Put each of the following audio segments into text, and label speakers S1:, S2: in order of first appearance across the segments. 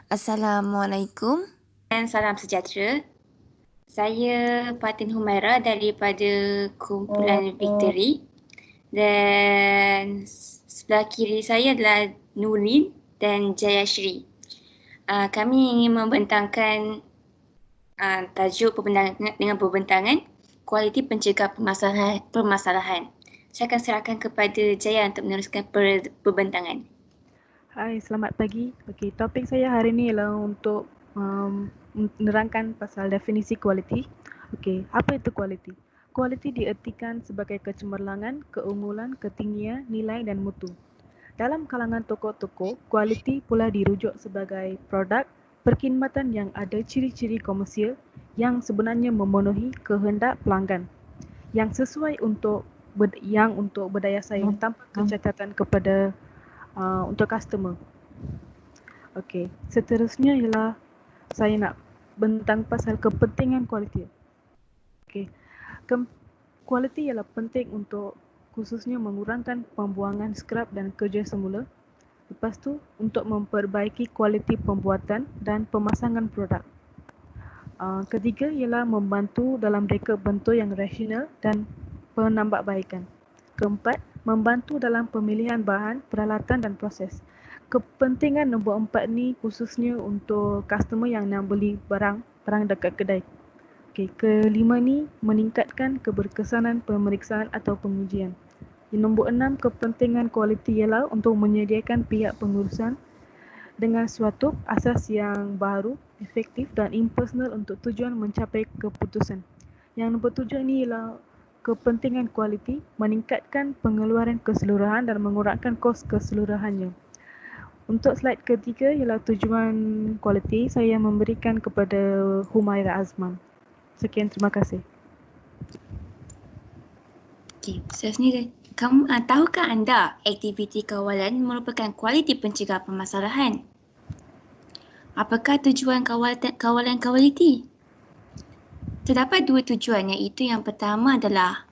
S1: Assalamualaikum.
S2: Dan salam sejahtera. Saya Fatin Humaira daripada kumpulan Victory dan sebelah kiri saya adalah Nurin dan Jayashri. Kami ingin membentangkan tajuk dengan pembentangan kualiti pencegah permasalahan. Saya akan serahkan kepada Jaya untuk meneruskan pembentangan.
S3: Hai, selamat pagi. Okey, topik saya hari ini ialah untuk menerangkan pasal definisi kualiti. Okey, apa itu kualiti? Kualiti diertikan sebagai kecemerlangan, keunggulan, ketinggian, nilai dan mutu. Dalam kalangan tokoh-tokoh, kualiti pula dirujuk sebagai produk perkhidmatan yang ada ciri-ciri komersial yang sebenarnya memenuhi kehendak pelanggan, yang sesuai untuk berdaya saing tanpa kecacatan kepada untuk customer. Okey, seterusnya ialah saya nak bentang pasal kepentingan kualiti. Okey, kualiti ialah penting untuk khususnya mengurangkan pembuangan skrap dan kerja semula. Lepas tu untuk memperbaiki kualiti pembuatan dan pemasangan produk. Ketiga ialah membantu dalam reka bentuk yang rasional dan penambahbaikan. Keempat, membantu dalam pemilihan bahan, peralatan dan proses. Kepentingan nombor 4 ni khususnya untuk customer yang nak beli barang dekat kedai. Okey, kelima ni meningkatkan keberkesanan pemeriksaan atau pengujian. Nombor 6, kepentingan kualiti ialah untuk menyediakan pihak pengurusan dengan suatu asas yang baru, efektif dan impersonal untuk tujuan mencapai keputusan. Yang nombor 7 ni ialah kepentingan kualiti meningkatkan pengeluaran keseluruhan dan mengurangkan kos keseluruhannya. Untuk slide ketiga ialah tujuan kualiti, saya memberikan kepada Humaira Azman. Sekian, terima kasih.
S2: Okey, seterusnya, tahukah anda aktiviti kawalan merupakan kualiti pencegah permasalahan? Apakah tujuan kawalan kualiti? Terdapat dua tujuan, iaitu yang pertama adalah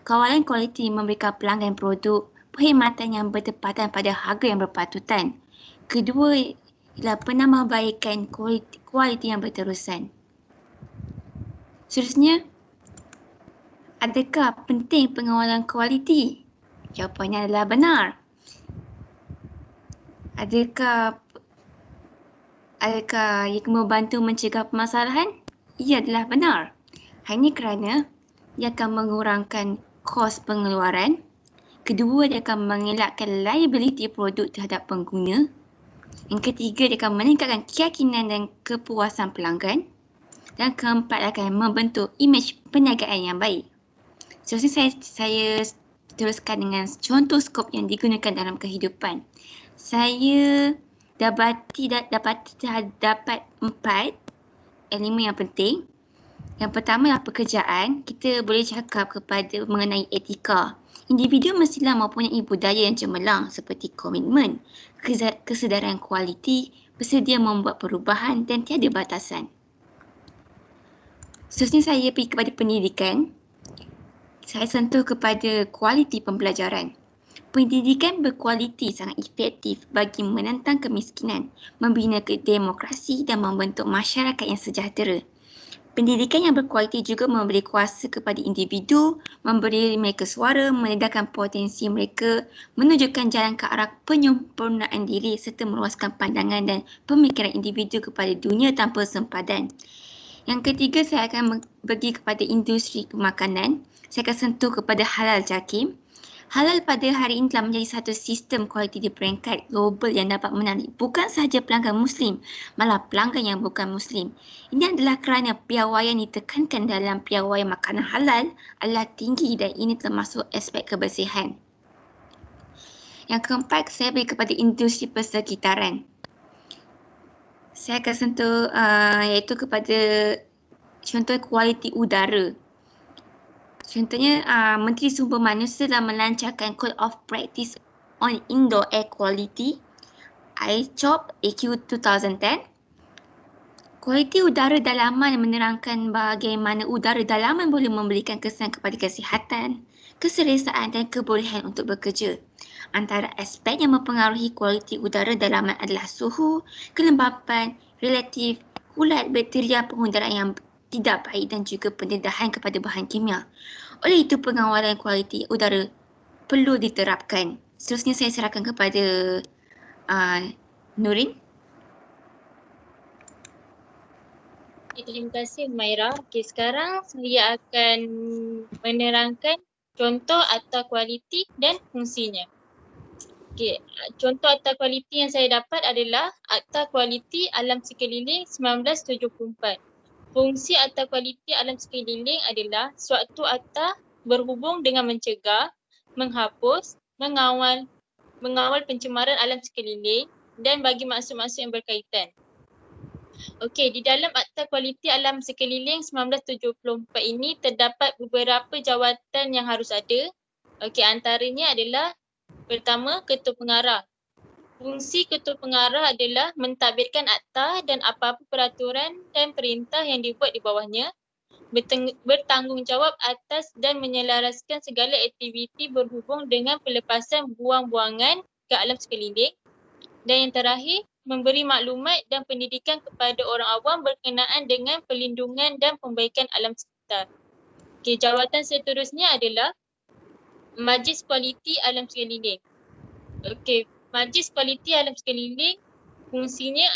S2: kawalan kualiti memberikan pelanggan produk perkhidmatan yang bertepatan pada harga yang berpatutan. Kedua ialah penambahbaikan kualiti yang berterusan. Seterusnya, adakah penting pengawalan kualiti? Jawapannya adalah benar. Adakah ia membantu mencegah permasalahan? Ia adalah benar. Hanya kerana ia akan mengurangkan kos pengeluaran. Kedua, dia akan mengelakkan liability produk terhadap pengguna. Yang ketiga, dia akan meningkatkan keyakinan dan kepuasan pelanggan. Dan keempat, akan membentuk imej perniagaan yang baik. Seterusnya saya teruskan dengan contoh skop yang digunakan dalam kehidupan. Saya dapat 4 elemen yang penting. Yang pertama adalah pekerjaan. Kita boleh cakap mengenai etika. Individu mestilah mempunyai budaya yang cemerlang seperti komitmen, kesedaran kualiti, bersedia membuat perubahan dan tiada batasan. Seterusnya saya pergi kepada pendidikan. Saya sentuh kepada kualiti pembelajaran. Pendidikan berkualiti sangat efektif bagi menentang kemiskinan, membina demokrasi dan membentuk masyarakat yang sejahtera. Pendidikan yang berkualiti juga memberi kuasa kepada individu, memberi mereka suara, meledakkan potensi mereka, menunjukkan jalan ke arah penyempurnaan diri serta meluaskan pandangan dan pemikiran individu kepada dunia tanpa sempadan. Yang ketiga, saya akan pergi kepada industri pemakanan. Saya akan sentuh kepada halal jakim. Halal pada hari ini telah menjadi satu sistem kualiti di peringkat global yang dapat menarik bukan sahaja pelanggan Muslim, malah pelanggan yang bukan Muslim. Ini adalah kerana piawaian ditekankan dalam piawaian makanan halal adalah tinggi dan ini termasuk aspek kebersihan. Yang keempat, saya pergi kepada industri persekitaran. Saya akan sentuh iaitu kepada contoh kualiti udara. Contohnya, Menteri Sumber Manusia telah melancarkan Code of Practice on Indoor Air Quality, ICOP AQ 2010. Kualiti udara dalaman menerangkan bagaimana udara dalaman boleh memberikan kesan kepada kesihatan, keselesaan dan kebolehan untuk bekerja. Antara aspek yang mempengaruhi kualiti udara dalaman adalah suhu, kelembapan, relatif, ulat bakteria, pengudaraan yang tidak baik dan juga pendedahan kepada bahan kimia. Oleh itu, pengawalan kualiti udara perlu diterapkan. Seterusnya saya serahkan kepada Nurin.
S1: Terima kasih Humaira. Okey, sekarang saya akan menerangkan contoh akta kualiti dan fungsinya. Okey, contoh akta kualiti yang saya dapat adalah Akta Kualiti Alam Sekeliling 1974. Fungsi akta kualiti alam sekeliling adalah suatu akta berhubung dengan mencegah, menghapus, mengawal pencemaran alam sekeliling dan bagi maksud-maksud yang berkaitan. Okey, di dalam Akta Kualiti Alam Sekeliling 1974 ini terdapat beberapa jawatan yang harus ada. Okey, antaranya adalah pertama, Ketua Pengarah. Fungsi Ketua Pengarah adalah mentadbirkan akta dan apa-apa peraturan dan perintah yang dibuat di bawahnya, bertanggungjawab atas dan menyelaraskan segala aktiviti berhubung dengan pelepasan buang-buangan ke alam sekeliling. Dan yang terakhir, memberi maklumat dan pendidikan kepada orang awam berkenaan dengan perlindungan dan pembaikan alam sekitar. Okey, jawatan seterusnya adalah Majlis Kualiti Alam Sekeliling. Okey, Majlis Kualiti Alam Sekeliling fungsinya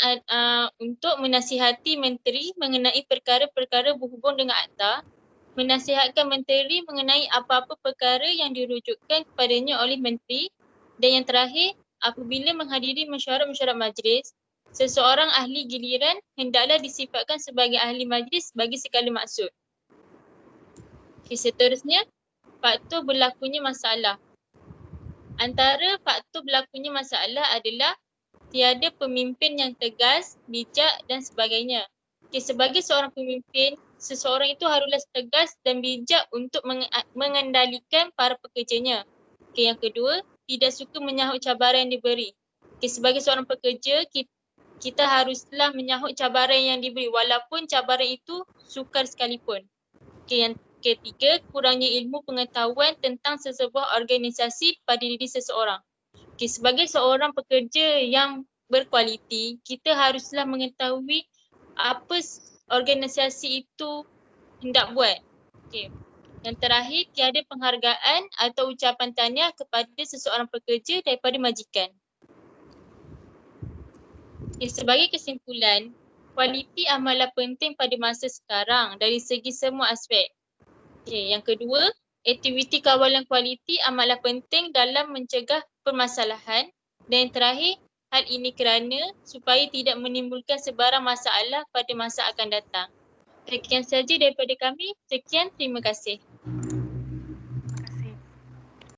S1: untuk menasihati menteri mengenai perkara-perkara berhubung dengan akta, menasihatkan menteri mengenai apa-apa perkara yang dirujukkan kepadanya oleh menteri, dan yang terakhir, apabila menghadiri mesyuarat-mesyuarat majlis, seseorang ahli giliran hendaklah disifatkan sebagai ahli majlis bagi segala maksud. Okay, seterusnya, faktor berlakunya masalah. Antara faktor berlakunya masalah adalah tiada pemimpin yang tegas, bijak dan sebagainya. Okay, sebagai seorang pemimpin, seseorang itu haruslah tegas dan bijak untuk mengendalikan para pekerjanya. Okay, yang kedua, tidak suka menyahut cabaran yang diberi. Okay, sebagai seorang pekerja, kita haruslah menyahut cabaran yang diberi walaupun cabaran itu sukar sekalipun. Okay, yang ketiga, kurangnya ilmu pengetahuan tentang sesebuah organisasi pada diri seseorang. Okay, sebagai seorang pekerja yang berkualiti, kita haruslah mengetahui apa organisasi itu hendak buat. Okay. Yang terakhir, tiada penghargaan atau ucapan tahniah kepada seseorang pekerja daripada majikan. Okay, sebagai kesimpulan, kualiti amatlah penting pada masa sekarang dari segi semua aspek. Okay, yang kedua, aktiviti kawalan kualiti amatlah penting dalam mencegah permasalahan. Dan yang terakhir, hal ini kerana supaya tidak menimbulkan sebarang masalah pada masa akan datang. Sekian saja daripada kami. Sekian, terima kasih.